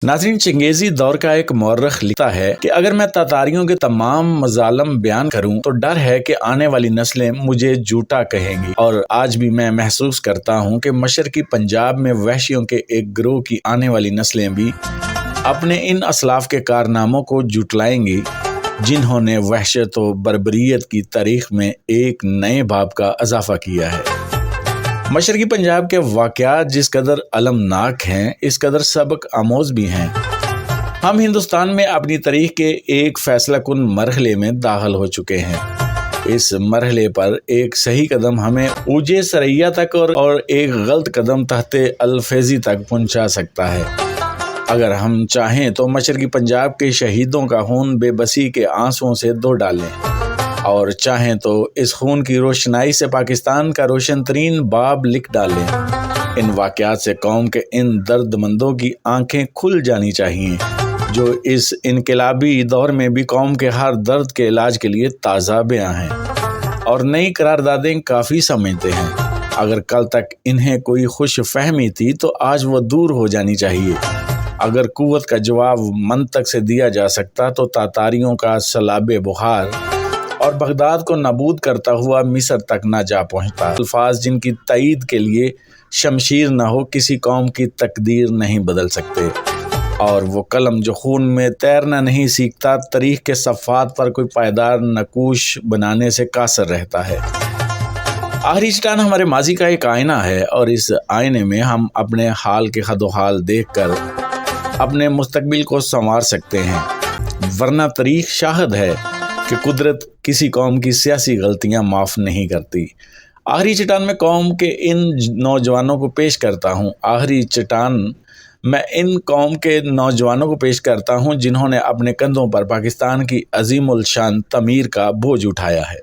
नाज़रीन, चंगेज़ी दौर का एक मौर्रख लिखता है कि अगर मैं तातारियों के तमाम मज़ालम बयान करूं तो डर है कि आने वाली नस्लें मुझे झूठा कहेंगी। और आज भी मैं महसूस करता हूं कि मशरकी पंजाब में वहशियों के एक गिरोह की आने वाली नस्लें भी अपने इन असलाफ के कारनामों को जुटलाएंगी जिन्होंने वहशत व बर्बरियत की तारीख में एक नए बाब का इजाफा किया है। मशरकी पंजाब के वाक़यात जिस कदर अलमनाक हैं, इस कदर सबक आमोज भी हैं। हम हिंदुस्तान में अपनी तारीख के एक फैसला कुन मरहले में दाखिल हो चुके हैं। इस मरहले पर एक सही कदम हमें ऊजे सरैया तक और एक गलत कदम तहते अलफेजी तक पहुंचा सकता है। अगर हम चाहें तो मशरकी पंजाब के शहीदों का खून बेबसी के आंसुओं से धो डालें और चाहें तो इस खून की रोशनाई से पाकिस्तान का रोशन तरीन बाब लिख डालें। इन वाक़यात से कौम के इन दर्दमंदों की आंखें खुल जानी चाहिए जो इस इनकलाबी दौर में भी कौम के हर दर्द के इलाज के लिए ताज़ा बयां हैं और नई करारदादें काफ़ी समझते हैं। अगर कल तक इन्हें कोई खुश फहमी थी तो आज वो दूर हो जानी चाहिए। अगर कुव्वत का जवाब मंतक से दिया जा सकता तो तातारियों का सलाबे बुखार और बगदाद को नबूद करता हुआ मिस्र तक न जा पहुंचता। अल्फाज जिनकी तईद के लिए शमशीर न हो किसी कौम की तकदीर नहीं बदल सकते, और वो कलम जो खून में तैरना नहीं सीखता तारीख के सफ़ात पर कोई पायदार नकूश बनाने से कासर रहता है। आखिरी चट्टान हमारे माजी का एक आईना है और इस आईने में हम अपने हाल के खदोहाल देख कर अपने मुस्तकबिल को संवार सकते हैं, वरना तारीख शाहिद है कि कुदरत किसी कौम की सियासी गलतियां माफ़ नहीं करती। आखिरी चट्टान में कौम के इन नौजवानों को पेश करता हूँ। आखिरी चट्टान मैं इन कौम के नौजवानों को पेश करता हूँ जिन्होंने अपने कंधों पर पाकिस्तान की अजीमुल शान तमीर का बोझ उठाया है।